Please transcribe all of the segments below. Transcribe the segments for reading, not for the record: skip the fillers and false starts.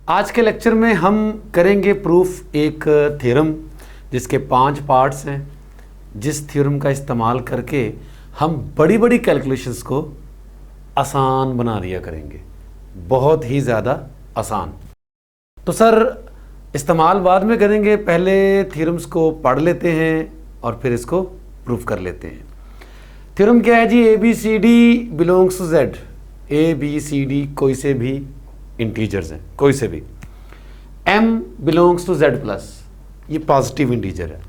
आज के लेक्चर में हम करेंगे प्रूफ एक थ्योरम जिसके 5 पार्ट्स हैं, जिस थ्योरम का इस्तेमाल करके हम बड़ी बड़ी कैलकुलेशंस को आसान बना दिया करेंगे, बहुत ही ज़्यादा आसान। तो सर इस्तेमाल बाद में करेंगे, पहले थ्योरम्स को पढ़ लेते हैं और फिर इसको प्रूफ कर लेते हैं। थ्योरम क्या है जी? A B C D belongs to Z. A B C D कोई से भी इंटीजर्स हैं, कोई से भी। m belongs to z plus, ये पॉजिटिव इंटीजर है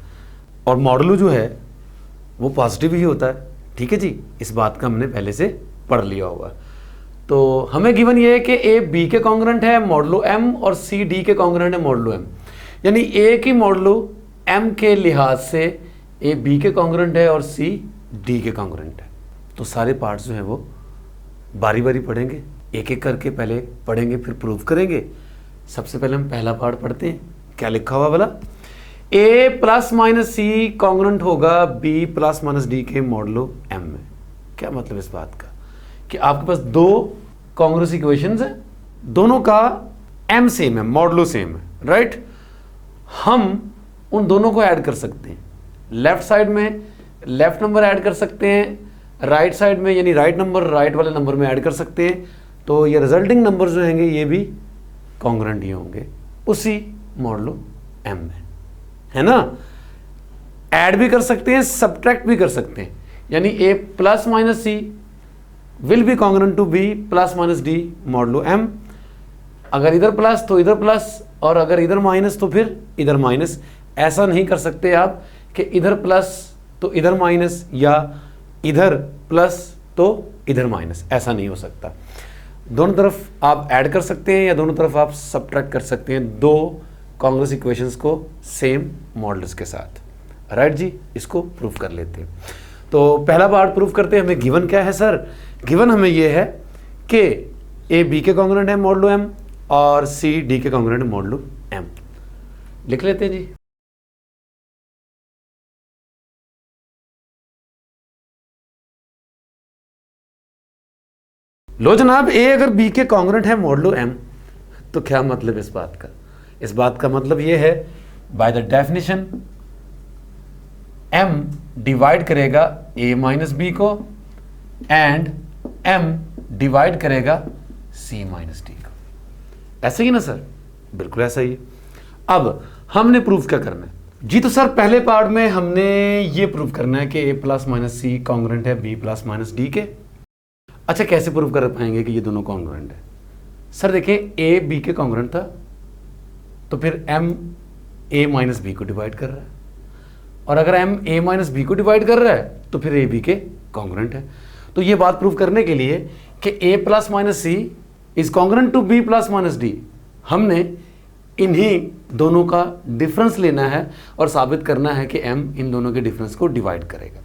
और मॉडुलो जो है वो पॉजिटिव ही होता है। ठीक है जी, इस बात का हमने पहले से पढ़ लिया होगा। तो हमें गिवन ये है कि a b के कॉन्ग्रुएंट है मॉडुलो m और c d के कॉन्ग्रुएंट है मॉडुलो m, यानी a की मॉडुलो m के लिहाज से a b के कॉन्ग्रुएंट है और c d के कॉन्ग्रुएंट है। तो सारे पार्ट्स जो हैं वो बारी बारी पढ़ेंगे, एक एक करके पहले पढ़ेंगे फिर प्रूफ करेंगे। सबसे पहले हम पहला पार्ट पढ़ते हैं। क्या लिखा हुआ वाला? a plus minus C congruent होगा b प्लस माइनस डी के मॉडुलो m में। क्या मतलब इस बात का कि आपके पास दो कॉन्ग्रुएंस इक्वेशंस हैं, दोनों का m सेम है, मॉडुलो सेम है, राइट। हम उन दोनों को ऐड कर सकते हैं। लेफ्ट साइड में लेफ्ट नंबर ऐड कर सकते हैं, राइट साइड में यानी राइट नंबर राइट वाले नंबर में ऐड कर सकते हैं। तो ये रिजल्टिंग नंबर जो होंगे ये भी कॉन्ग्रुएंट ही होंगे उसी मॉडुलो m में, है ना। ऐड भी कर सकते हैं, सब्ट्रैक्ट भी कर सकते हैं, यानी a plus minus C will be congruent to b plus minus D modulo m। अगर इधर प्लस तो इधर प्लस, और अगर इधर माइनस तो फिर इधर माइनस। ऐसा नहीं कर सकते आप कि इधर प्लस तो इधर माइनस या इधर प्लस तो इधर माइनस, ऐसा नहीं हो सकता। दोनों तरफ आप ऐड कर सकते हैं या दोनों तरफ आप सब्ट्रैक्ट कर सकते हैं दो कॉन्ग्रुएंस इक्वेशंस को सेम मॉडल्स के साथ, राइट जी। इसको प्रूफ कर लेते हैं। तो पहला पार्ट प्रूफ करते हैं। हमें गिवन क्या है सर? गिवन हमें यह है कि ए बी के कॉन्ग्रुएंट है मॉडुलो m और सी डी के कॉन्ग्रुएंट है मॉडुलो m। लिख लेते हैं जी। लो जनाब, a अगर b के कॉन्ग्रुएंट है मॉडुलो m, तो क्या मतलब इस बात का? इस बात का मतलब ये है by the definition m divide करेगा a माइनस बी को एंड m डिवाइड करेगा c माइनस डी को। ऐसे ही ना सर? बिल्कुल ऐसा ही है। अब हमने प्रूफ क्या करना है जी? तो सर पहले पार्ट में हमने ये प्रूफ करना है कि a plus minus C congruent है b प्लस माइनस डी के। अच्छा, कैसे प्रूव कर पाएंगे कि ये दोनों कॉन्ग्रुएंट है? सर देखिए, ए बी के कॉन्ग्रुएंट था तो फिर m a माइनस बी को डिवाइड कर रहा है, और अगर m a माइनस बी को डिवाइड कर रहा है तो फिर a b के कॉन्ग्रुएंट है। तो ये बात प्रूव करने के लिए कि a plus minus C is congruent to b plus minus D, हमने इन्हीं दोनों का डिफरेंस लेना है और साबित करना है कि m इन दोनों के डिफरेंस को डिवाइड करेगा।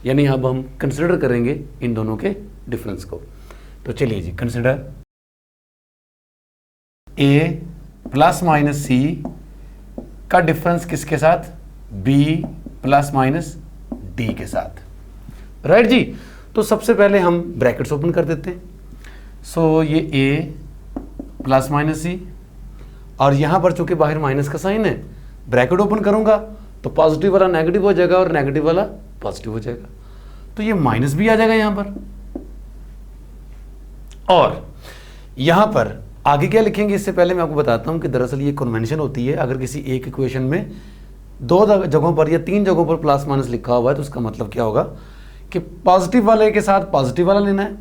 यानी अब हम कंसिडर करेंगे इन दोनों के डिफरेंस को। तो चलिए जी, कंसिडर a प्लस माइनस सी का डिफरेंस किसके साथ? b प्लस माइनस डी के साथ, राइट जी। तो सबसे पहले हम ब्रैकेट्स ओपन कर देते हैं। सो ये a प्लस माइनस सी, और यहां पर चूंकि बाहर माइनस का साइन है, ब्रैकेट ओपन करूंगा तो पॉजिटिव वाला नेगेटिव हो जाएगा और नेगेटिव वाला पॉजिटिव हो जाएगा, तो ये माइनस भी आ जाएगा यहां पर। और यहां पर आगे क्या लिखेंगे इससे पहले मैं आपको बताता हूं कि दरअसल ये कन्वेंशन होती है। अगर किसी एक इक्वेशन में दो जगहों पर या तीन जगहों पर प्लस माइनस लिखा हुआ है तो उसका मतलब क्या होगा कि पॉजिटिव वाले के साथ पॉजिटिव वाला लेना है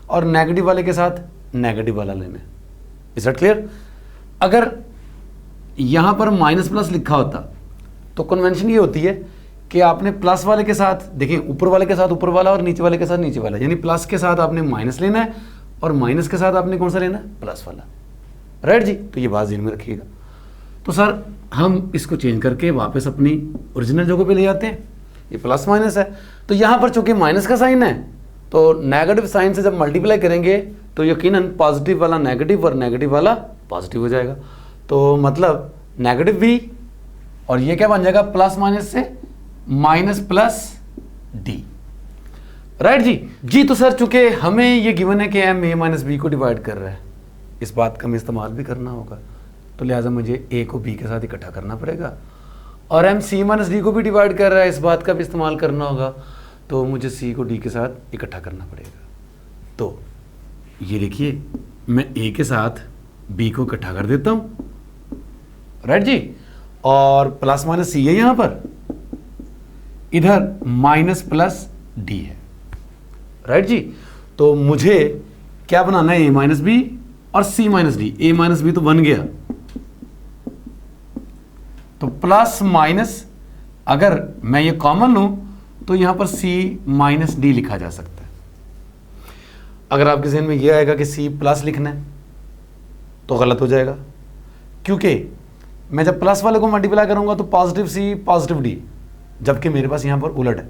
और नेगेटिव वाले के साथ नेगेटिव वाला लेना है। Is that clear? अगर यहां पर माइनस प्लस लिखा होता तो कन्वेंशन ये होती है कि आपने प्लस वाले के साथ, देखिए ऊपर वाले के साथ ऊपर वाला और नीचे वाले के साथ नीचे वाला, यानी प्लस के साथ आपने माइनस लेना है और माइनस के साथ आपने कौन सा लेना है? प्लस वाला, राइट जी। तो ये बात ध्यान में रखिएगा। तो सर हम इसको चेंज करके वापस अपनी ओरिजिनल जगह पे ले जाते हैं। ये प्लस माइनस है तो यहाँ पर चूंकि माइनस का साइन है तो नेगेटिव साइन से जब मल्टीप्लाई करेंगे तो यकीनन पॉजिटिव वाला नेगेटिव और नेगेटिव वाला पॉजिटिव हो जाएगा। तो मतलब नेगेटिव भी, और ये क्या बन जाएगा? प्लस माइनस से माइनस प्लस डी, राइट जी। तो सर चूंकि हमें ये गिवन है कि m a माइनस बी को डिवाइड कर रहा है, इस बात का हमें इस्तेमाल भी करना होगा, तो लिहाजा मुझे ए को बी के साथ इकट्ठा करना पड़ेगा, और एम सी माइनस डी को भी डिवाइड कर रहा है, इस बात का भी इस्तेमाल करना होगा, तो मुझे सी को डी के साथ इकट्ठा करना पड़ेगा। तो ये देखिए मैं ए के साथ बी को इकट्ठा कर देता हूँ, राइट जी, और प्लस माइनस सी है यहाँ पर, इधर माइनस प्लस डी है, राइट जी। तो मुझे क्या बनाना है, ए माइनस बी और सी माइनस डी। ए माइनस बी तो बन गया, तो प्लस माइनस अगर मैं ये कॉमन लूं तो यहां पर सी माइनस डी लिखा जा सकता है। अगर आपके ज़हन में यह आएगा कि सी प्लस लिखना है तो गलत हो जाएगा, क्योंकि मैं जब प्लस वाले को मल्टीप्लाई करूंगा तो पॉजिटिव सी पॉजिटिव डी, जबकि मेरे पास यहां पर उलट है,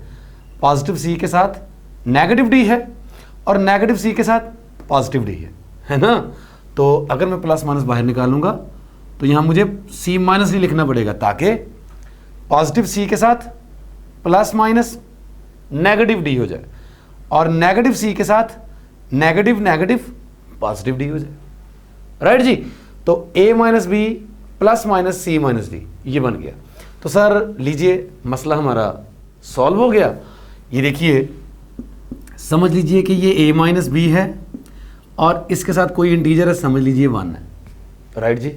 पॉजिटिव सी के साथ नेगेटिव डी है और नेगेटिव सी के साथ पॉजिटिव डी है ना। तो अगर मैं प्लस माइनस बाहर निकालूंगा तो यहां मुझे सी माइनस डी लिखना पड़ेगा, ताकि पॉजिटिव सी के साथ प्लस माइनस नेगेटिव डी हो जाए और नेगेटिव सी के साथ नेगेटिव नेगेटिव पॉजिटिव डी हो जाए, राइट जी। तो ए minus B plus minus C minus D ये बन गया। तो सर लीजिए मसला हमारा सॉल्व हो गया। ये देखिए समझ लीजिए कि ये a माइनस बी है और इसके साथ कोई इंटीजर है, समझ लीजिए 1 है, राइट जी,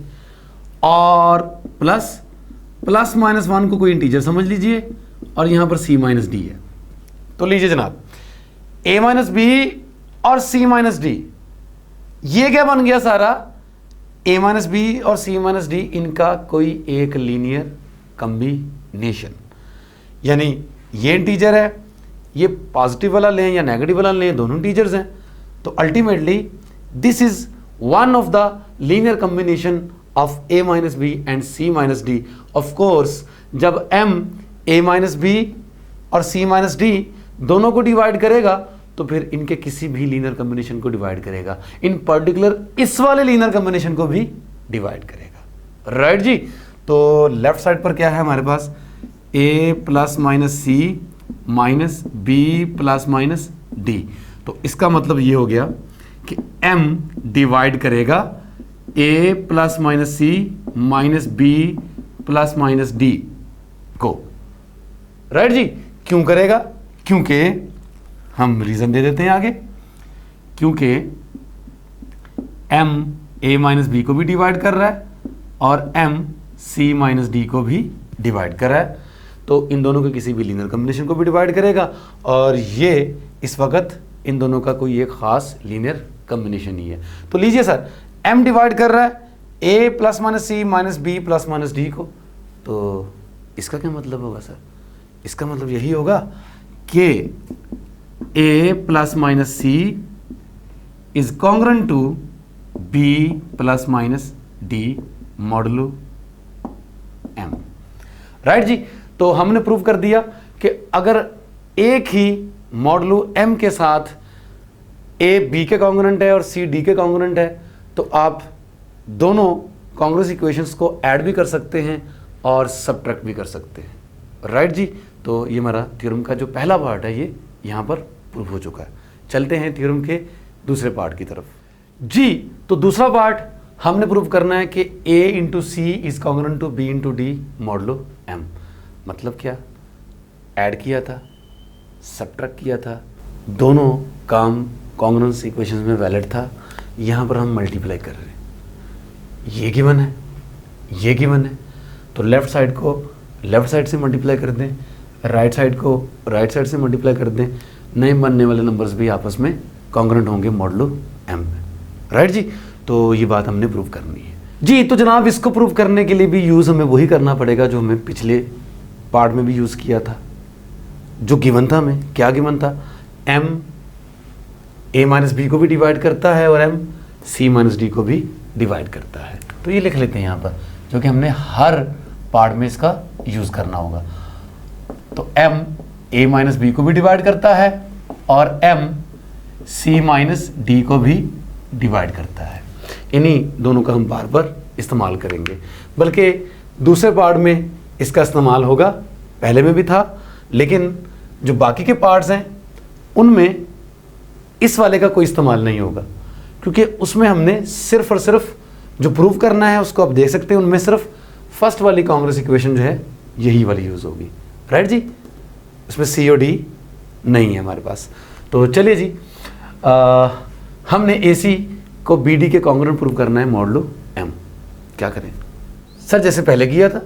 और प्लस प्लस माइनस 1 को कोई इंटीजर समझ लीजिए और यहां पर c माइनस डी है। तो लीजिए जनाब a माइनस बी और c माइनस डी, ये क्या बन गया सारा, a माइनस बी और c माइनस डी, इनका कोई एक लीनियर कॉम्बिनेशन, यानी ये इंटीजर है, ये पॉजिटिव वाला लें या नेगेटिव वाला लें, दोनों इंटीजर्स हैं, तो ultimately this is one of the linear combination of a minus B and c minus D. Of course जब m a माइनस बी और c माइनस डी दोनों को डिवाइड करेगा तो फिर इनके किसी भी लीनियर कॉम्बिनेशन को डिवाइड करेगा, इन पर्टिकुलर इस वाले लीनियर कॉम्बिनेशन को भी डिवाइड करेगा, राइट जी। तो लेफ्ट साइड पर क्या है हमारे पास, a plus minus C minus B plus minus D. तो इसका मतलब ये हो गया कि m डिवाइड करेगा a plus minus C minus B plus minus D को, राइट जी। क्यों करेगा, क्योंकि हम रीजन दे देते हैं आगे, क्योंकि m a माइनस बी को भी डिवाइड कर रहा है और m c माइनस डी को भी डिवाइड कर रहा है, तो इन दोनों के किसी भी लीनियर कॉम्बिनेशन को भी डिवाइड करेगा, और ये इस वक्त इन दोनों का कोई एक खास लीनियर कॉम्बिनेशन ही है। तो लीजिए सर m डिवाइड कर रहा है a plus minus C minus B plus minus D को, तो इसका क्या मतलब होगा सर, इसका मतलब यही होगा कि a plus minus C is congruent to b plus minus D modulo m, right जी। तो हमने प्रूव कर दिया कि अगर एक ही मॉडुलो m के साथ a b के कॉन्ग्रुएंट है और c d के कॉन्ग्रुएंट है, तो आप दोनों कॉन्ग्रुएंस इक्वेशंस को ऐड भी कर सकते हैं और सब्ट्रैक्ट भी कर सकते हैं, राइट जी। तो ये हमारा थ्योरम का जो पहला पार्ट है ये यहाँ पर प्रूव हो चुका है। चलते हैं थ्योरम के दूसरे पार्ट की तरफ जी। तो दूसरा पार्ट हमने प्रूव करना है कि a into C is congruent to b into D modulo m। मतलब क्या, ऐड किया था, सब्ट्रैक्ट किया था, दोनों काम कॉन्ग्रुएंस इक्वेशंस में वैलिड था, यहाँ पर हम मल्टीप्लाई कर रहे हैं, ये गिवन है, ये गिवन है, तो लेफ्ट साइड को लेफ्ट साइड से मल्टीप्लाई कर दें, राइट साइड को राइट साइड से मल्टीप्लाई कर दें, नए बनने वाले नंबर्स भी आपस में कॉन्ग्रुएंट होंगे मॉडुलो m में, राइट जी। तो ये बात हमने प्रूव करनी है जी। तो जनाब इसको प्रूव करने के लिए भी यूज़ हमें वही करना पड़ेगा जो हमें पिछले पार्ट में भी यूज़ किया था, जो गिवन था हमें, क्या गिवन था, m a माइनस बी को भी डिवाइड करता है और m c माइनस डी को भी डिवाइड करता है। तो ये लिख लेते हैं यहाँ पर, जो कि हमने हर पार्ट में इसका यूज़ करना होगा। तो m a माइनस बी को भी डिवाइड करता है और m c माइनस डी को भी डिवाइड करता है। इन्हीं दोनों का हम बार बार इस्तेमाल करेंगे, बल्कि दूसरे पार्ट में इसका इस्तेमाल होगा, पहले में भी था, लेकिन जो बाकी के पार्ट्स हैं उनमें इस वाले का कोई इस्तेमाल नहीं होगा, क्योंकि उसमें हमने सिर्फ और सिर्फ जो प्रूव करना है उसको आप देख सकते हैं, उनमें सिर्फ फर्स्ट वाली कांग्रेस इक्वेशन जो है यही वाली यूज़ होगी, राइट जी। उसमें सी और डी नहीं है हमारे पास। तो चलिए जी, हमने ए सी को बी डी के कॉन्ग्रुएंट प्रूव करना है मॉडुलो एम। क्या करें सर? जैसे पहले किया था।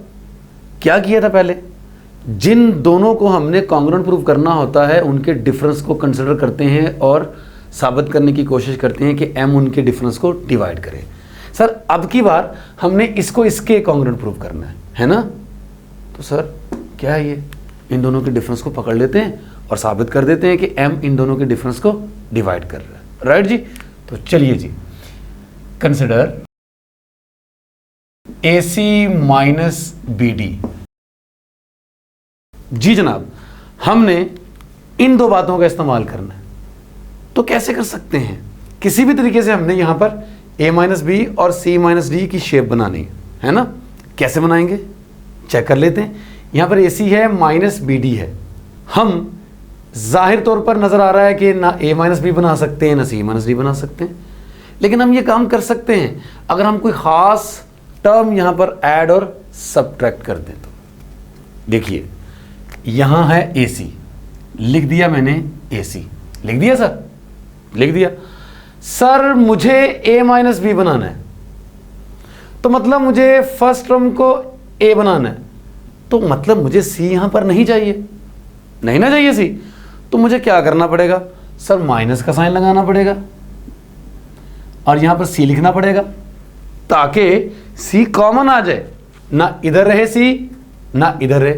क्या किया था पहले? जिन दोनों को हमने कॉन्ग्रुएंट प्रूव करना होता है उनके डिफरेंस को कंसिडर करते हैं और साबित करने की कोशिश करते हैं कि एम उनके डिफरेंस को डिवाइड करे। सर अब की बार हमने इसको इसके कॉन्ग्रुएंट प्रूव करना है ना? तो सर क्या है ये? इन दोनों के डिफरेंस को पकड़ लेते हैं और साबित कर देते हैं कि एम इन दोनों के डिफरेंस को डिवाइड कर रहा है, राइट जी। तो चलिए जी, consider A C minus B D. जी जनाब, हमने इन दो बातों का इस्तेमाल करना है। तो कैसे कर सकते हैं? किसी भी तरीके से हमने यहां पर a माइनस बी और c माइनस डी की शेप बनानी है ना? कैसे बनाएंगे चेक कर लेते हैं। यहां पर ac है, माइनस बी डी है। हम जाहिर तौर पर नजर आ रहा है कि ना a माइनस बी बना सकते हैं ना c माइनस डी बना सकते हैं, लेकिन हम ये काम कर सकते हैं अगर हम कोई खास टर्म यहां पर ऐड और सब्ट्रैक्ट कर दें। तो देखिए यहां है ac, लिख दिया मैंने ac, लिख दिया सर, लिख दिया। सर मुझे a माइनस बी बनाना है, तो मतलब मुझे फर्स्ट टर्म को a बनाना है, तो मतलब मुझे c यहां पर नहीं चाहिए, नहीं ना चाहिए c। तो मुझे क्या करना पड़ेगा सर? माइनस का साइन लगाना पड़ेगा और यहां पर c लिखना पड़ेगा ताकि c कॉमन आ जाए, ना इधर रहे c ना इधर रहे।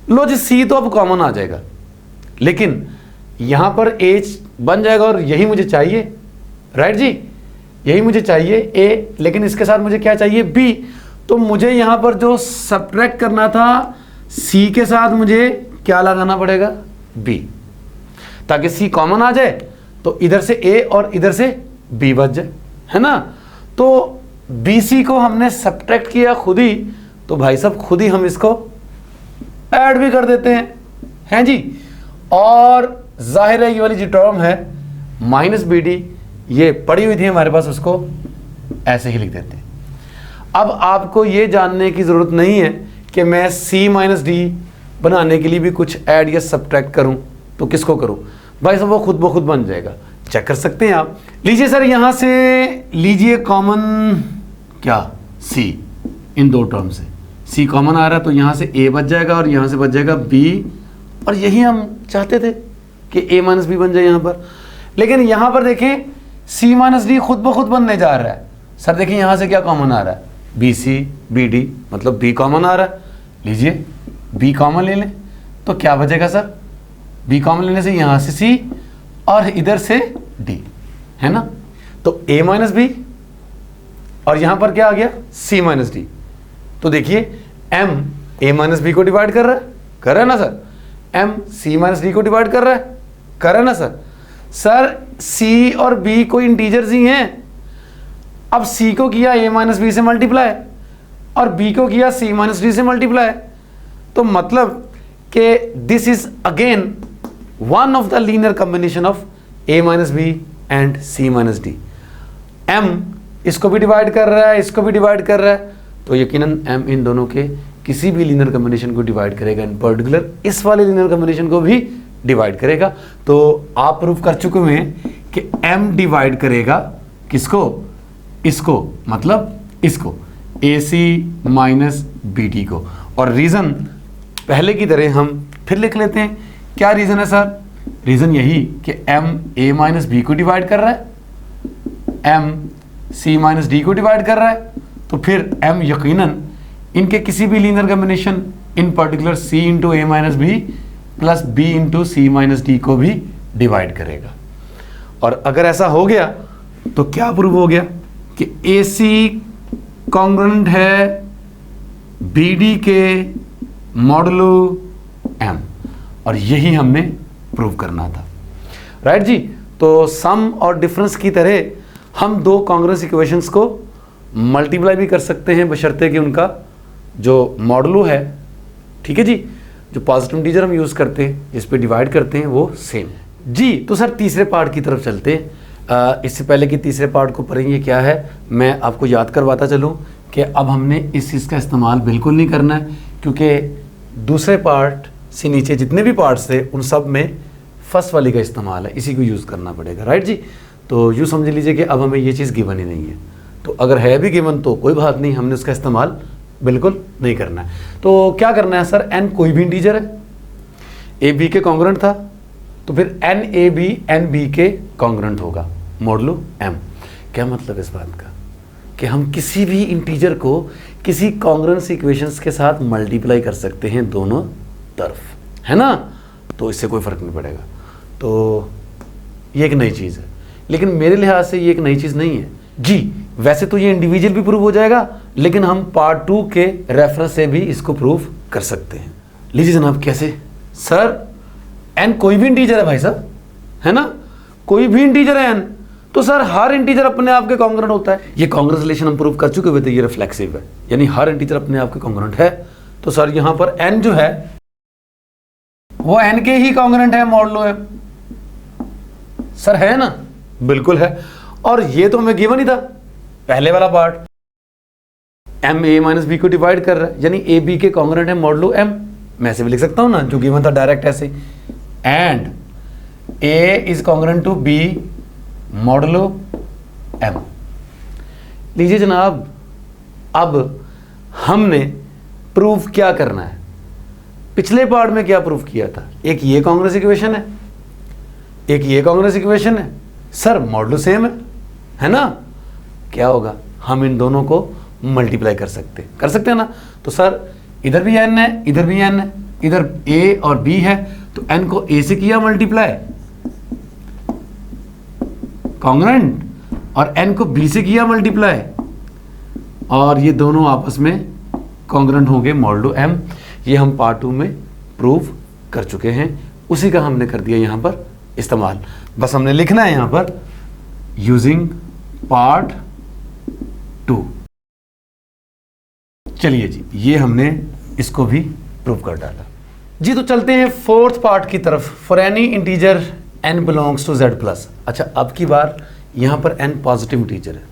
लो जी, c तो अब कॉमन आ जाएगा, लेकिन यहां पर h बन जाएगा और यही मुझे चाहिए, राइट जी, यही मुझे चाहिए a, लेकिन इसके साथ मुझे क्या चाहिए? b। तो मुझे यहां पर जो सब्ट्रैक्ट करना था c के साथ मुझे क्या लगाना पड़ेगा? b, ताकि c कॉमन आ जाए तो इधर से a और इधर से b बच जाए, है ना? तो bc को हमने सब्ट्रैक्ट किया खुद ही, तो भाई साहब खुद ही हम इसको ऐड भी कर देते हैं जी। और जाहिर है ये वाली जो टर्म है माइनस बी डी, ये पड़ी हुई थी हमारे पास, उसको ऐसे ही लिख देते हैं। अब आपको ये जानने की ज़रूरत नहीं है कि मैं c माइनस डी बनाने के लिए भी कुछ ऐड या सब्ट्रैक्ट करूं, तो किसको करूं? भाई साहब वो खुद ब खुद बन जाएगा, चेक कर सकते हैं आप। लीजिए सर, यहां से लीजिए कॉमन क्या? c, इन दो टर्म से c कॉमन आ रहा है, तो यहां से a बच जाएगा और यहां से बच जाएगा b, और यही हम चाहते थे कि a माइनस बी बन जाए यहां पर। लेकिन यहां पर देखें c माइनस डी खुद ब खुद बनने जा रहा है। सर देखिए यहां से क्या कॉमन आ रहा है? बी सी बी डी, मतलब b कॉमन आ रहा है। लीजिए b कॉमन ले लें तो क्या बचेगा सर? b कॉमन लेने से यहां से c और इधर से d, है ना? तो a माइनस बी और यहां पर क्या आ गया? c minus D. तो देखिए m a माइनस बी को डिवाइड कर रहा है, कर रहा है ना sir? m c minus D को डिवाइड कर रहा है, कर रहा है ना सर? सर c और b कोई इंटीजर्स ही हैं। अब c को किया a माइनस बी से मल्टीप्लाई और b को किया c माइनस डी से मल्टीप्लाई, तो मतलब कि this is again one of the linear combination of a minus B and c minus D. m इसको भी डिवाइड कर रहा है, इसको भी डिवाइड कर रहा है, तो यकीनन m इन दोनों के किसी भी लीनियर कॉम्बिनेशन को डिवाइड करेगा, इन पर्टिकुलर इस वाले लीनियर कॉम्बिनेशन को भी डिवाइड करेगा। तो आप प्रूफ कर चुके हुए हैं कि m डिवाइड करेगा किसको? इसको, मतलब इसको, AC माइनस बी डी को। और रीज़न पहले की तरह हम फिर लिख लेते हैं। क्या रीज़न है सर? रीज़न यही कि m a माइनस बी को डिवाइड कर रहा है, m c माइनस डी को डिवाइड कर रहा है, तो फिर m यकीनन इनके किसी भी linear combination, in particular c into A minus B plus b into C minus D को भी डिवाइड करेगा। और अगर ऐसा हो गया तो क्या प्रूव हो गया कि AC कॉन्ग्रुएंट है BD के मॉडुलो m, और यही हमने प्रूव करना था, राइट जी। तो सम और डिफरेंस की तरह हम दो कॉन्ग्रुएंस इक्वेशंस को मल्टीप्लाई भी कर सकते हैं, बशर्ते कि उनका जो मॉडुलो है, ठीक है जी, जो पॉजिटिव इंटीजर हम यूज़ करते हैं, जिस पे डिवाइड करते हैं, वो सेम है जी। तो सर तीसरे पार्ट की तरफ चलते हैं। इससे पहले कि तीसरे पार्ट को पढ़ेंगे क्या है, मैं आपको याद करवाता चलूँ कि अब हमने इस चीज़ का इस्तेमाल बिल्कुल नहीं करना है, क्योंकि दूसरे पार्ट से नीचे जितने भी पार्ट्स थे उन सब में फर्स्ट वाली का इस्तेमाल है, इसी को यूज़ करना पड़ेगा। राइट जी, तो यूँ समझ लीजिए कि अब हमें ये चीज़ गिवन ही नहीं है, तो अगर है भी गिवन तो कोई बात नहीं, हमने उसका इस्तेमाल बिल्कुल नहीं करना है। तो क्या करना है सर, एन कोई भी इंटीजर है, ए बी के कॉन्ग्रेंट था, तो फिर N A B N B के कॉन्ग्रेंट होगा मॉडुलो एम। क्या मतलब इस बात का कि हम किसी भी इंटीजर को किसी कॉन्ग्रेंस इक्वेशंस के साथ मल्टीप्लाई कर सकते हैं दोनों तरफ, है ना, तो इससे कोई फ़र्क नहीं पड़ेगा। तो ये एक नई चीज़ है, लेकिन मेरे लिहाज से ये एक नई चीज़ नहीं है जी। वैसे तो ये इंडिविजुअल भी प्रूव हो जाएगा, लेकिन हम पार्ट 2 के रेफरेंस से भी इसको प्रूव कर सकते हैं। लीजिए जनाब, कैसे सर, एन कोई भी इंटीजर है भाई साहब, है ना, कोई भी इंटीजर है एन, तो सर हर इंटीजर अपने आप के कॉन्ग्रेंट होता है। ये कॉन्ग्रेंस रिलेशन हम प्रूव कर चुके हुए थे, ये रिफ्लेक्सिव है, यानी हर इंटीजर अपने आप के कॉन्ग्रेंट है। तो सर यहां पर एन जो है वो एन के ही कॉन्ग्रेंट है मॉडुलो एम, सर है ना, बिल्कुल है। और ये तो हमें गिवन ही था, पहले वाला part, M A minus B को डिवाइड कर रहा है, यानी ए बी के कॉन्ग्रेंट है मॉडुलो एम। मैं ऐसे भी लिख सकता हूं ना, जो गिवन था डायरेक्ट ऐसे, and A is congruent to B modulo M. लीजिए जनाब, अब हमने प्रूफ क्या करना है, पिछले पार्ट में क्या प्रूफ किया था, एक ये कांग्रेस इक्वेशन है, एक ये कांग्रेस इक्वेशन है, सर मॉडुलो सेम है ना, क्या होगा, हम इन दोनों को मल्टीप्लाई कर सकते हैं ना। तो सर इधर भी एन है, इधर भी एन है, इधर ए और बी है, तो एन को ए से किया मल्टीप्लाई कॉन्ग्रेंट, और एन को बी से किया मल्टीप्लाई, और ये दोनों आपस में कॉन्ग्रेंट होंगे मॉडुलो एम। ये हम पार्ट 2 में प्रूव कर चुके हैं, उसी का हमने कर दिया यहाँ पर इस्तेमाल। बस हमने लिखना है यहाँ पर यूजिंग पार्ट 2। चलिए जी, ये हमने इसको भी प्रूव कर डाला जी। तो चलते हैं फोर्थ पार्ट की तरफ, for any integer n belongs to z plus. अच्छा, अब की बार यहाँ पर n पॉजिटिव इंटीजर है,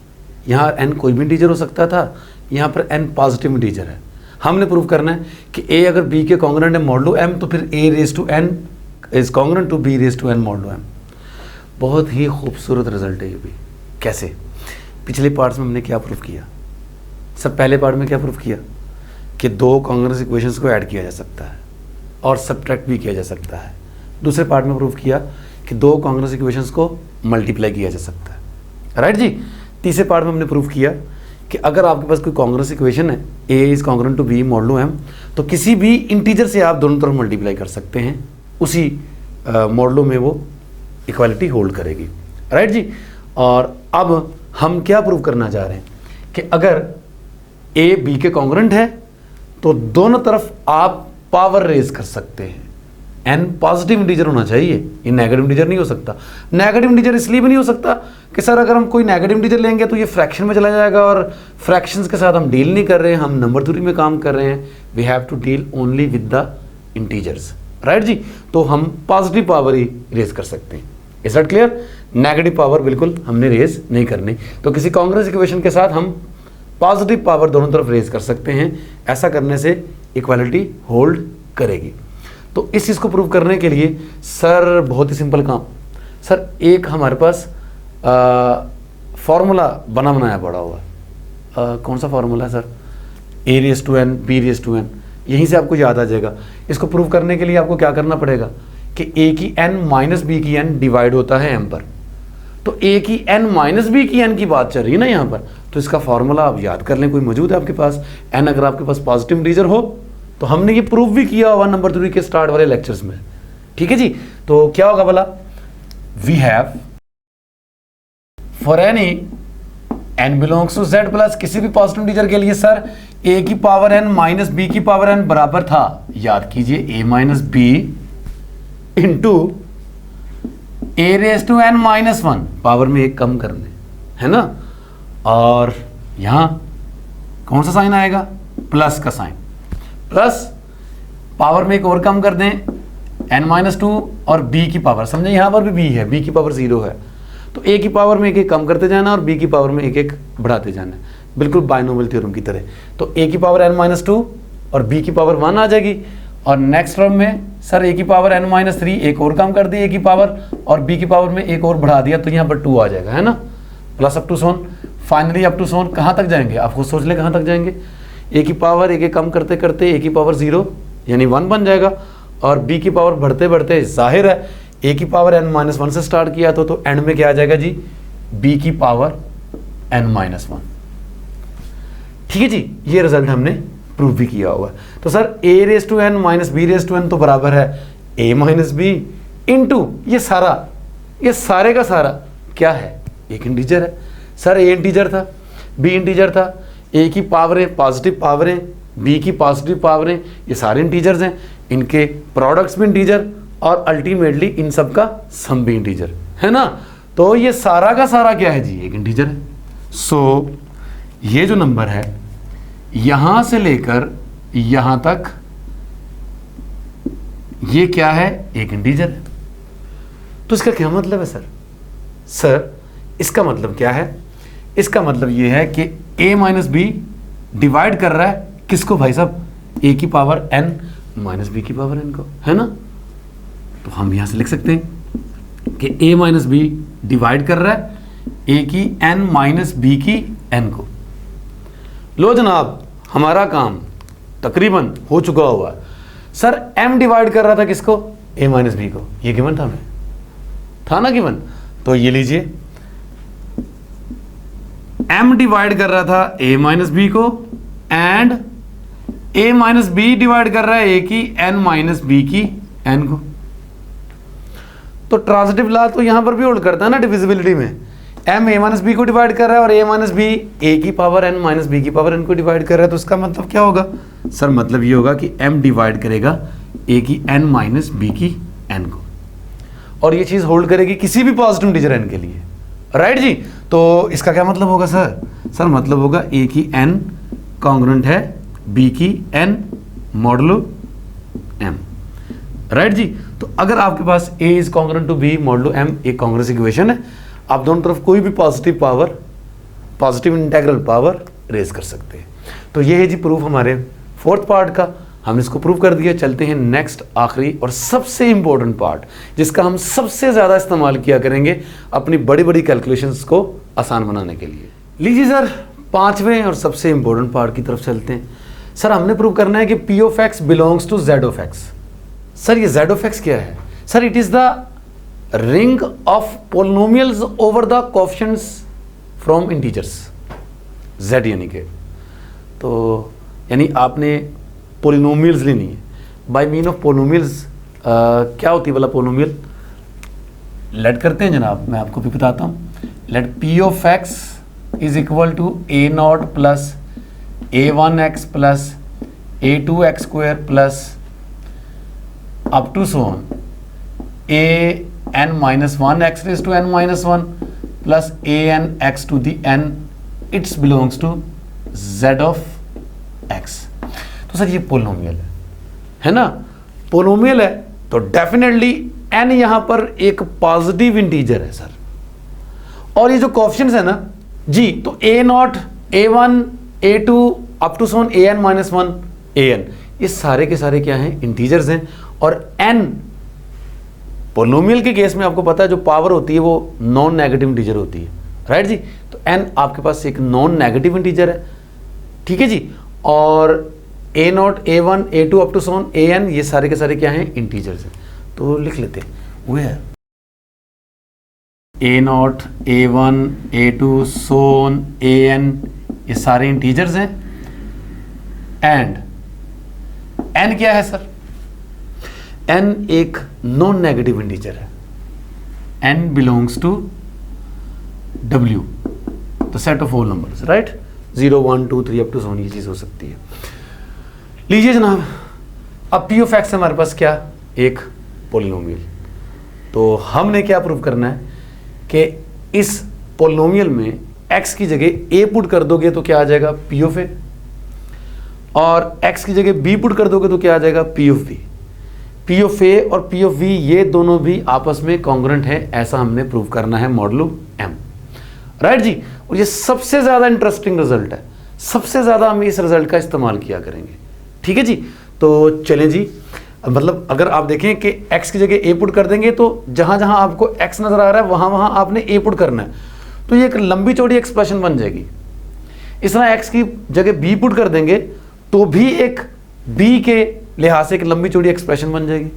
यहाँ n कोई भी इंटीजर हो सकता था, यहाँ पर n पॉजिटिव इंटीजर है। हमने प्रूव करना है कि a अगर b के कॉन्ग्रेंट है मॉडुलो m, तो फिर a raise to n is congruent to b raise to n modulo m। बहुत ही खूबसूरत रिजल्ट है ये भी। कैसे, पिछले पार्ट्स में हमने क्या प्रूव किया, सब पहले पार्ट में क्या प्रूव किया कि दो कॉन्ग्रेंस इक्वेशंस को ऐड किया जा सकता है और सब्ट्रैक्ट भी किया जा सकता है। दूसरे पार्ट में प्रूव किया कि दो कॉन्ग्रेंस इक्वेशंस को मल्टीप्लाई किया जा सकता है। राइट जी। तीसरे पार्ट में हमने प्रूव किया कि अगर आपके पास कोई कॉन्ग्रेंस इक्वेशन है a is congruent to b modulo m, तो किसी भी इंटीजर से आप दोनों तरफ मल्टीप्लाई कर सकते हैं, उसी मॉडुलो में वो इक्वालिटी होल्ड करेगी। राइट जी। और अब हम क्या प्रूव करना चाह रहे हैं कि अगर a b के कॉन्ग्रेंट है तो दोनों तरफ आप पावर रेज कर सकते हैं। n पॉजिटिव इंटीजर होना चाहिए, ये नेगेटिव इंटीजर नहीं हो सकता। नेगेटिव इंटीजर इसलिए भी नहीं हो सकता कि सर अगर हम कोई नेगेटिव इंटीजर लेंगे तो ये फ्रैक्शन में चला जाएगा, और फ्रैक्शंस के साथ हम डील नहीं कर रहे हैं, हम नंबर थ्योरी में काम कर रहे हैं। We have to deal only with the integers. Right जी। तो हम पॉजिटिव पावर ही रेज कर सकते हैं। Is that clear? Negative power बिल्कुल हमने रेज नहीं करनी। तो किसी कॉन्ग्रेंस इक्वेशन के साथ हम पॉजिटिव पावर दोनों तरफ रेज कर सकते हैं। ऐसा करने से इक्वालिटी होल्ड करेगी। तो इस चीज़ को प्रूव करने के लिए सर बहुत ही सिंपल काम, सर एक हमारे पास फॉर्मूला बना बनाया पड़ा हुआ है। कौन सा फॉर्मूला है sir? a raise to n b raise to n। यहीं से आपको याद आ जाएगा। इसको प्रूव करने के लिए आपको क्या करना पड़ेगा कि a की n माइनस b की n डिवाइड होता है m पर। तो a की n माइनस b की n की बात चल रही है ना यहाँ पर, तो इसका फॉर्मूला आप याद कर लें, कोई मौजूद है आपके पास। n अगर आपके पास पॉजिटिव इंटीजर हो तो हमने ये प्रूव भी किया हुआ नंबर 3 के स्टार्ट वाले लेक्चर्स में। ठीक है जी। तो क्या होगा भला, we have for any n belongs to z plus, किसी भी पॉजिटिव इंटीजर के लिए सर a की पावर n माइनस b की पावर n बराबर था, याद कीजिए, a minus b into a raise to n minus 1, power में एक कम करने, है ना। और यहां कौन सा साइन आएगा? प्लस का साइन, प्लस पावर में एक और कम कर दें n माइनस 2 और b की पावर, समझे यहां पर भी b है, b की पावर 0 है, तो a की पावर में एक एक कम करते जाना और b की पावर में एक एक बढ़ाते जाना, बिल्कुल बाइनोमियल थ्योरम की तरह। तो a की पावर n-2 और b की पावर 1 आ जाएगी, और नेक्स्ट टर्म में सर a की पावर n-3 एक और कम कर दी a की पावर, और b की पावर में एक और बढ़ा दिया, तो यहाँ पर 2 आ जाएगा, है ना, प्लस अप टू सोन। फाइनली अप टू सोन कहाँ तक जाएंगे, आप खुद सोच लें कहाँ तक जाएंगे। a की पावर एक एक कम करते करते a की पावर 0 यानी 1 बन जाएगा, और b की पावर बढ़ते बढ़ते जाहिर है a की पावर n-1 से स्टार्ट किया तो एंड में क्या आ जाएगा जी, b की पावर n-1। ठीक है जी, ये रिजल्ट हमने प्रूव भी किया हुआ है। तो सर a⁻n माइनस b⁻n तो बराबर है a माइनस बी इंटू ये सारे का सारा क्या है, एक इंटीजर है। सर a इंटीजर था, b इंटीजर था, a की पावरें पॉजिटिव पावरें, b की पॉजिटिव पावरें, ये सारे इंटीजर्स हैं, इनके प्रोडक्ट्स भी इंटीजर, और अल्टीमेटली इन सब का सम भी इंटीजर है ना। तो ये सारा का सारा क्या है जी, एक इंटीजर है। सो ये जो नंबर है यहां से लेकर यहां तक ये क्या है, एक इंटीजर है। तो इसका क्या मतलब है सर इसका मतलब क्या है, इसका मतलब ये है कि a माइनस बी डिवाइड कर रहा है किसको भाई साहब, a की पावर n माइनस बी की पावर n को, है ना। तो हम यहां से लिख सकते हैं कि a माइनस बी डिवाइड कर रहा है a की n माइनस बी की n को। लो जनाब, हमारा काम तकरीबन हो चुका हुआ है। सर m डिवाइड कर रहा था किसको, a माइनस बी को, ये गिवन था ना गिवन। तो ये लीजिए m डिवाइड कर रहा था a माइनस बी को, and a minus B divide कर रहा है a की n माइनस बी की n को। तो ट्रांजिटिव लॉ तो यहां पर भी होल्ड करता है ना डिविजिबिलिटी में, m a माइनस बी को डिवाइड कर रहा है और a माइनस बी a की पावर n माइनस बी की पावर n को डिवाइड कर रहा है। तो इसका मतलब क्या होगा सर, मतलब ये होगा कि m डिवाइड करेगा a की n माइनस बी की n को, और ये चीज होल्ड करेगी किसी भी पॉजिटिव इंटीजर n के लिए, राइट जी। तो इसका क्या मतलब होगा सर मतलब होगा a की n कॉन्ग्रुएंट है b की n मॉडुलो m, राइट जी। तो अगर आपके पास a is congruent to b modulo m एक कॉन्ग्रुएंस इक्वेशन है, आप दोनों तरफ कोई भी पॉजिटिव इंटीग्रल पावर रेज कर सकते हैं। तो ये है जी प्रूफ हमारे फोर्थ पार्ट का, हमने इसको प्रूव कर दिया। चलते हैं नेक्स्ट आखिरी और सबसे इंपॉर्टेंट पार्ट, जिसका हम सबसे ज़्यादा इस्तेमाल किया करेंगे अपनी बड़ी बड़ी कैलकुलेशंस को आसान बनाने के लिए। लीजिए सर, पांचवें और सबसे इंपॉर्टेंट पार्ट की तरफ चलते हैं। सर हमने प्रूव करना है कि p of x belongs to z of x। Sir ये z ऑफ x क्या है sir, it is the ring of polynomials over the coefficients from integers z, यानी कि तो यानी आपने पोलिनोमियल्स लेनी है। बाय मीन ऑफ पोलिनोमियल्स क्या होती है भला पोलिनोमियल, लेट करते हैं जनाब, मैं आपको भी बताता हूँ। Let p of x is equal to a0 plus a1x plus a2x square plus up to so on an-1 x raised to n-1 plus an x to the n, it's belongs to z of x। तो sir ये polynomial है ना, polynomial है तो definitely n यहां पर एक positive integer है सर, और ये जो कोएफिशिएंट्स है ना जी, तो a0 a1 a2 up to Son an-1 an, ये सारे के सारे क्या हैं, इंटीजर्स हैं। और n पोलिनोमियल के केस में आपको पता है जो पावर होती है वो नॉन नेगेटिव इंटीजर होती है, राइट जी। तो n आपके पास एक नॉन नेगेटिव इंटीजर है, ठीक है जी। और a0 a1 a2 up to so on an, ये सारे के सारे क्या हैं, इंटीजर्स हैं। तो लिख लेते हैं, वो है a0 a1 a2 Son an, ये सारे इंटीजर्स हैं। एंड n क्या है सर, n एक नॉन नेगेटिव इंटीजर है, n belongs to w, the set of whole numbers, right, 0 1 2 3 up to so on, ये चीज हो सकती है। लीजिए जनाब, अब p ऑफ x हमारे पास क्या, एक पोलिनोमियल। तो हमने क्या प्रूव करना है कि इस पोलिनोमियल में x की जगह a पुट कर दोगे तो क्या आ जाएगा, p ऑफ a, और x की जगह b पुट कर दोगे तो क्या आ जाएगा, p of b। P of A और पी ऑफ वी ये दोनों भी आपस में कॉन्ग्रुएंट है, ऐसा हमने प्रूव करना है मॉडुलो एम, राइट जी। और ये सबसे ज्यादा इंटरेस्टिंग रिजल्ट है, सबसे ज्यादा हम इस रिजल्ट का इस्तेमाल किया करेंगे, ठीक है जी। तो चलें जी, मतलब अगर आप देखें कि x की जगह a पुट कर देंगे तो जहां जहां आपको x नजर आ रहा है वहां वहां आपने a पुट करना है, तो ये एक लंबी चौड़ी एक्सप्रेशन बन जाएगी। इस तरह x की जगह b पुट कर देंगे तो भी एक b के लिहाज से एक लंबी चौड़ी एक्सप्रेशन बन जाएगी।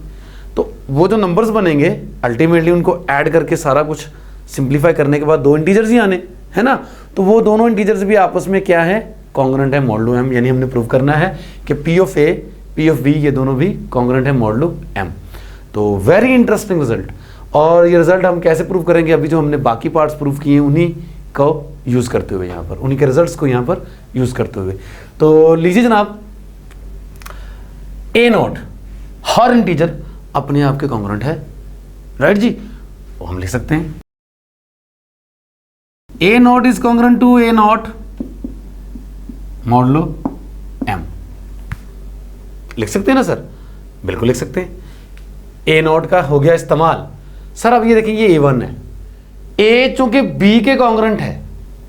तो वो जो नंबर्स बनेंगे अल्टीमेटली उनको ऐड करके सारा कुछ सिंप्लीफाई करने के बाद दो इंटीजर्स ही आने, है ना। तो वो दोनों इंटीजर्स भी आपस में क्या है, कॉन्ग्रुएंट है मॉडुलो एम, यानी हमने प्रूव करना है कि P of A P of B ये दोनों भी कॉन्ग्रुएंट है मॉडुलो एम। तो वेरी इंटरेस्टिंग रिजल्ट। और ये रिजल्ट हम कैसे प्रूव करेंगे, अभी जो हमने बाकी पार्ट्स प्रूव किए उन्हीं को यूज करते हुए, यहाँ पर उन्हीं के रिजल्ट्स को यहाँ पर यूज करते हुए। तो लीजिए जनाब, ए नॉट हर इंटीजर अपने आप के कॉन्ग्रुएंट है, राइट जी। तो हम लिख सकते हैं A naught is congruent to A naught modulo M. लिख सकते हैं ना सर, बिल्कुल लिख सकते हैं। ए नॉट का हो गया इस्तेमाल। सर अब ये देखिए, ये A1 है, ए चूंकि B के कॉन्ग्रुएंट है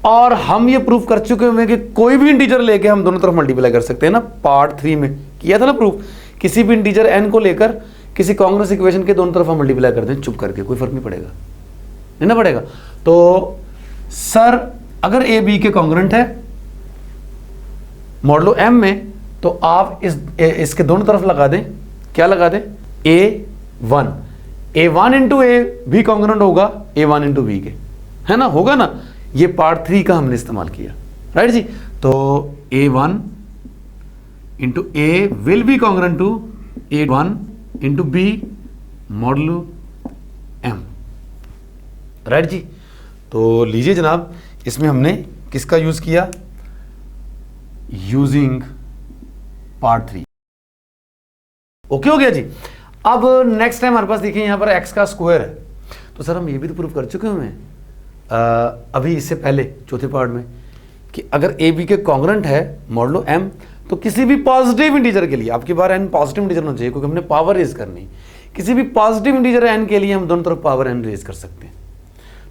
और हम ये प्रूफ कर चुके हुए कि कोई भी इंटीजर लेके हम दोनों तरफ मल्टीप्लाई कर सकते हैं ना, पार्ट 3 में किया था ना प्रूफ। किसी भी इंटीजर n को लेकर किसी कॉन्ग्रुएंस इक्वेशन के दोनों तरफ हम मल्टीप्लाई कर दें चुप करके, कोई फर्क नहीं पड़ेगा, नहीं ना पड़ेगा। तो सर अगर A B के कॉन्ग्रुएंट है मॉडुलो m में, तो आप इसके दोनों तरफ लगा दें, क्या लगा दें, A1 A1 इंटू ए भी कॉन्ग्रुएंट होगा A1 इंटू बी के, है ना, होगा ना। ये पार्ट 3 का हमने इस्तेमाल किया, राइट जी। तो A1 into A will be congruent to A1 into B modulo M, right जी। तो लीजिए जनाब, इसमें हमने किसका यूज किया, यूजिंग पार्ट 3। ओके हो गया जी। अब नेक्स्ट टाइम हमारे पास देखिए यहाँ पर x का स्क्वायर है, तो सर हम ये भी तो प्रूव कर चुके हैं अभी इससे पहले चौथे पार्ट में कि अगर ए बी के कॉन्ग्रुएंट है मॉडुलो m, तो किसी भी पॉजिटिव इंटीजर के लिए, आपकी बार n पॉजिटिव इंटीजर होना चाहिए क्योंकि हमने पावर रेज करनी, किसी भी पॉजिटिव इंटीजर n के लिए हम दोनों तरफ पावर n रेज कर सकते हैं।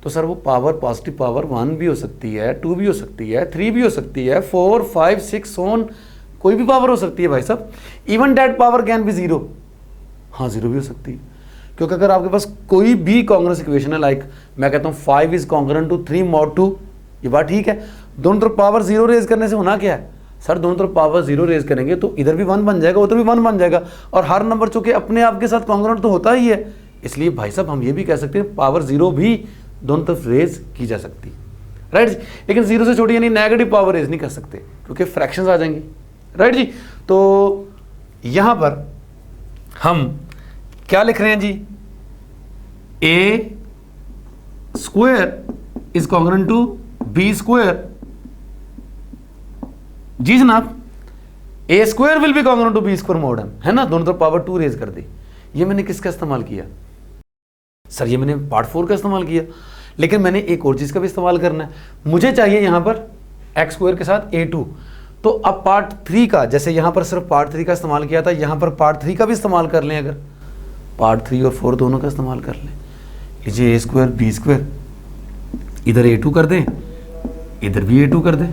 तो सर वो पावर पॉजिटिव पावर 1 भी हो सकती है, 2 भी हो सकती है, 3 भी हो सकती है, 4 5 6 ऑन कोई भी पावर हो सकती है भाई साहब। Even that power can be 0, हाँ 0 भी हो सकती है, क्योंकि अगर आपके पास कोई भी कॉन्ग्रुएंस इक्वेशन है, लाइक मैं कहता हूँ 5 इज कॉन्ग्रुएंट टू 3 mod 2, ये बात ठीक है। दोनों तरफ पावर 0 रेज करने से होना क्या है सर, दोनों तरफ पावर 0 रेज करेंगे तो इधर भी 1 बन जाएगा, उधर भी 1 बन जाएगा, और हर नंबर चूंकि अपने आप के साथ कॉन्ग्रुएंट तो होता ही है, इसलिए भाई साहब हम ये भी कह सकते हैं पावर 0 भी दोनों तरफ रेज की जा सकती, राइट। लेकिन 0 से छोटी यानी नेगेटिव पावर रेज नहीं कर सकते क्योंकि फ्रैक्शंस आ जाएंगे, राइट जी। तो यहां पर हम क्या लिख रहे हैं ji, A square is congruent to B square, ji जनाब। A square will be congruent to B square mod M, है ना, दोनों तरफ पावर 2 रेज कर दी। ये मैंने किसका इस्तेमाल किया सर, ये मैंने पार्ट 4 का इस्तेमाल किया, लेकिन मैंने एक और चीज का भी इस्तेमाल करना है। मुझे चाहिए यहां पर एक्स स्क्वायर के साथ A2, तो अब पार्ट 3 का, जैसे यहां पर सिर्फ पार्ट 3 का इस्तेमाल किया था, यहां पर पार्ट 3 का भी इस्तेमाल कर लें, अगर पार्ट 3 और 4 दोनों का इस्तेमाल कर लें। लीजिए ए स्क्वायर बी स्क्वायर, इधर A2 कर दें, इधर भी A2 कर दें,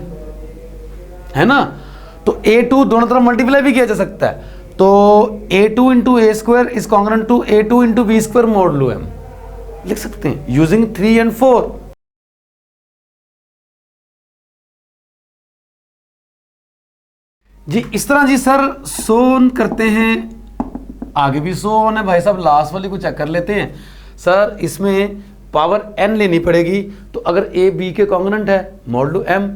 है ना। तो A2 दोनों तरफ मल्टीप्लाई भी किया जा सकता है, तो A2 into A square is congruent to A2 into B square modulo M, लिख सकते हैं यूजिंग 3 and 4। जी इस तरह जी सर सोन करते हैं, आगे भी सोन है भाई साहब, लास्ट वाली को चेक कर लेते हैं। सर इसमें पावर n लेनी पड़ेगी, तो अगर a b के कॉन्ग्रुएंट है मॉडुलो m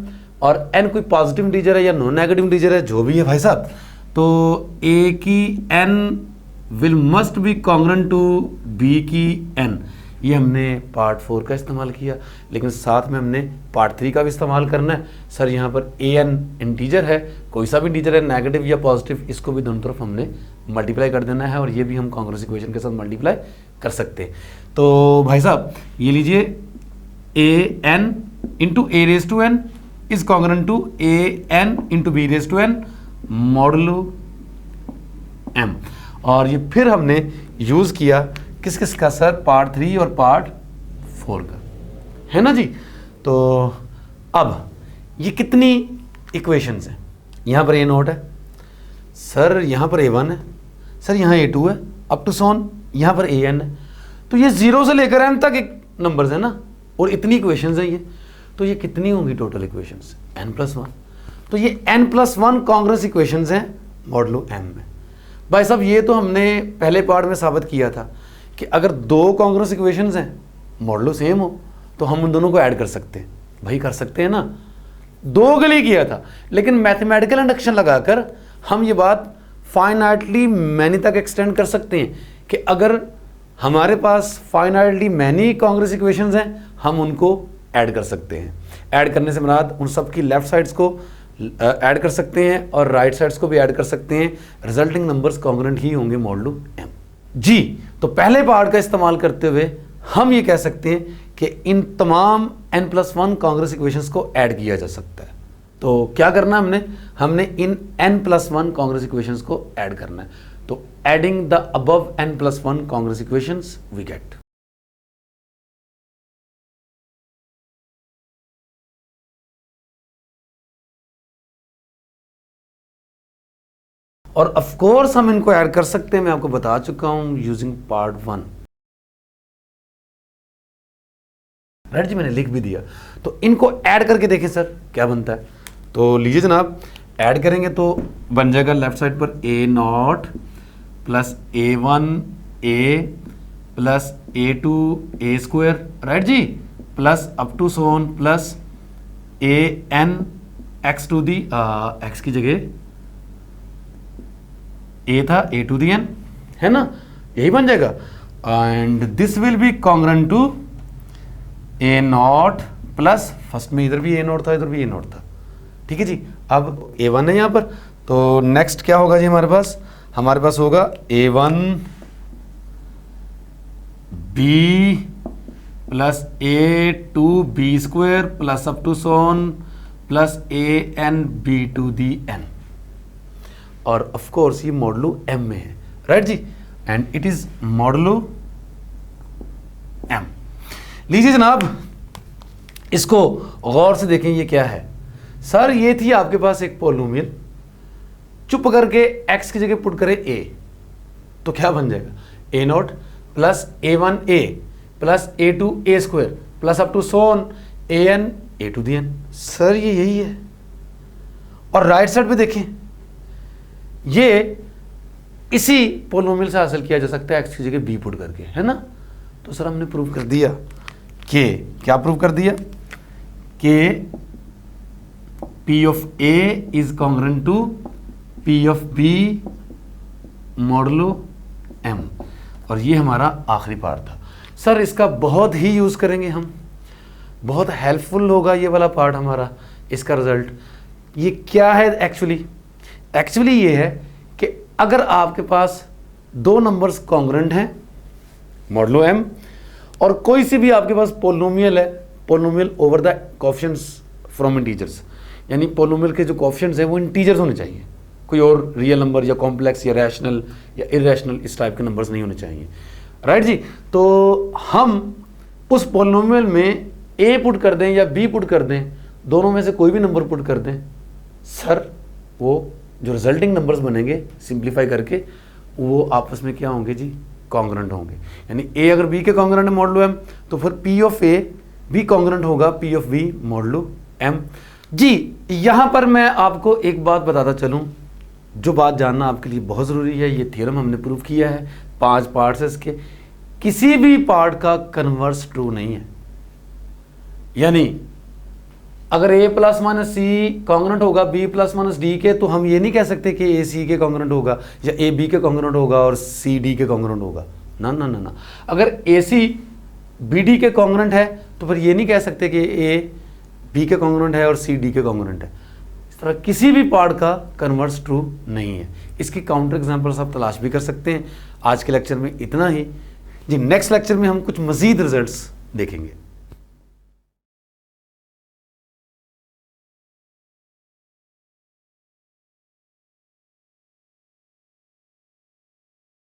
और n कोई पॉजिटिव इंटीजर है या नॉन नेगेटिव इंटीजर है, जो भी है भाई साहब, तो a की n will must be congruent to b की n। ये हमने पार्ट 4 का इस्तेमाल किया, लेकिन साथ में हमने पार्ट 3 का भी इस्तेमाल करना है। सर यहाँ पर an इंटीजर है, कोई सा भी इंटीजर है नेगेटिव या पॉजिटिव, इसको भी दोनों तरफ हमने मल्टीप्लाई कर देना है, और ये भी हम कॉन्ग्रुएंस इक्वेशन के साथ मल्टीप्लाई कर सकते हैं। तो भाई साहब ये लीजिए an into A raise to N is congruent to an into B raise to N modulo m, और ये फिर हमने यूज़ किया किस किस का सर, पार्ट 3 और पार्ट 4 का, है ना जी। तो अब ये कितनी इक्वेशंस हैं, यहाँ पर A0 है सर, यहाँ पर A1 है सर, यहाँ A2 है अप टू सोन, यहाँ पर AN है। तो ये 0 से लेकर n तक एक नंबर्स है ना, और इतनी इक्वेशंस हैं ये। तो ये कितनी होंगी टोटल इक्वेशंस, n+1। तो ये n+1 कांग्रेस इक्वेशंस हैं मॉडलो M में। भाई साहब ये तो हमने पहले पार्ट में साबित किया था कि अगर दो कांग्रेस इक्वेशंस हैं मॉडलो सेम हो तो हम उन दोनों को ऐड कर सकते हैं। भाई कर सकते हैं ना, दो के लिए किया था, लेकिन मैथमेटिकल इंडक्शन लगाकर हम ये बात फाइनाइटली मैनी तक एक्सटेंड कर सकते हैं कि अगर हमारे पास फाइनाइटली मैनी कांग्रेस इक्वेशंस हैं हम उनको ऐड कर सकते हैं। ऐड करने से मुराद उन सब की लेफ्ट साइड्स को ऐड कर सकते हैं और राइट साइड्स को भी ऐड कर सकते हैं। रिजल्टिंग नंबर्स कांग्रेंट ही होंगे मॉडलो M जी। तो पहले पार्ट का इस्तेमाल करते हुए हम ये कह सकते हैं कि इन तमाम n+1 कांग्रेस इक्वेशंस को ऐड किया जा सकता है। तो क्या करना है हमने इन n+1 कांग्रेस इक्वेशंस को ऐड करना है। तो adding the above n+1 congruence equations we get. और ऑफ कोर्स हम इनको ऐड कर सकते हैं, मैं आपको बता चुका हूं यूजिंग पार्ट 1। राइट जी, मैंने लिख भी दिया। तो इनको ऐड करके देखें सर क्या बनता है। तो लीजिए जनाब, ऐड करेंगे तो बन जाएगा लेफ्ट साइड पर A0 plus A1A plus A2A², right जी, plus up to so on plus AN x to the x की जगह A था A टू दी N, है ना, यही बन जाएगा। And this will be congruent to A0 plus, first में इधर भी A0 था इधर भी A0 था, ठीक है जी। अब A1 है यहाँ पर, तो नेक्स्ट क्या होगा जी हमारे पास होगा A1 B plus A2B² plus up to so on plus AN B to the N। और ऑफ कोर्स ये मॉडलो M में है, राइट जी, and it is modulo M। लीजिए जनाब, इसको गौर से देखें, ये क्या है सर। ये थी आपके पास एक पोलिनोमियल, चुप करके x की जगह पुट करें a, तो क्या बन जाएगा A0 plus A1A plus A2A² plus up to so on AN A to the N। Sir ये यही है। और राइट साइड पे देखें, ये इसी पोलिनोमियल से हासिल किया जा सकता है x की जगह b पुट करके, है ना। तो सर हमने प्रूव कर दिया कि क्या प्रूव कर दिया कि P of A is congruent to P of B modulo M। और ये हमारा आखिरी पार्ट था सर, इसका बहुत ही यूज़ करेंगे हम, बहुत हेल्पफुल होगा ये वाला पार्ट हमारा। इसका रिजल्ट ये क्या है एक्चुअली ये है कि अगर आपके पास दो नंबर्स कॉन्ग्रुएंट हैं मॉडलो M और कोई सी भी आपके पास पोलिनोमियल है, polynomial over the coefficients from integers, यानी पोलिनोमियल के जो कोएफिशिएंट्स हैं वो इंटीजर्स होने चाहिए, कोई और रियल नंबर या कॉम्प्लेक्स या रैशनल या इरेशनल इस टाइप के नंबर्स नहीं होने चाहिए, राइट जी। तो हम उस पोलिनोमियल में A पुट कर दें या B पुट कर दें, दोनों में से कोई भी नंबर पुट कर दें सर, वो जो रिजल्टिंग नंबर्स बनेंगे सिंप्लीफाई करके वो आपस में क्या होंगे जी, कॉन्ग्रुएंट होंगे। यानी A अगर B के कॉन्ग्रुएंट है मॉडलो M, तो फिर P ऑफ A भी कॉन्ग्रुएंट होगा P of B modulo M जी। यहाँ पर मैं आपको एक बात बताता चलूँ, जो बात जानना आपके लिए बहुत ज़रूरी है। ये थ्योरम हमने प्रूव किया है, 5 पार्ट्स है इसके, किसी भी पार्ट का कन्वर्स ट्रू नहीं है। यानी अगर A plus minus C congruent होगा B प्लस माइनस D के, तो हम ये नहीं कह सकते कि A C के कॉन्ग्रुएंट होगा या A B के कॉन्ग्रुएंट होगा और C D के कॉन्ग्रुएंट होगा, ना ना ना ना। अगर A C B D के कॉन्ग्रुएंट है तो फिर ये नहीं कह सकते कि A B के कॉन्ग्रुएंट है और C D के कॉन्ग्रुएंट है। इस तरह किसी भी पार्ट का कन्वर्स ट्रू नहीं है। इसकी काउंटर एग्जाम्पल्स आप तलाश भी कर सकते हैं। आज के लेक्चर में इतना ही जी, नेक्स्ट लेक्चर में हम कुछ मज़ीद रिजल्ट्स देखेंगे।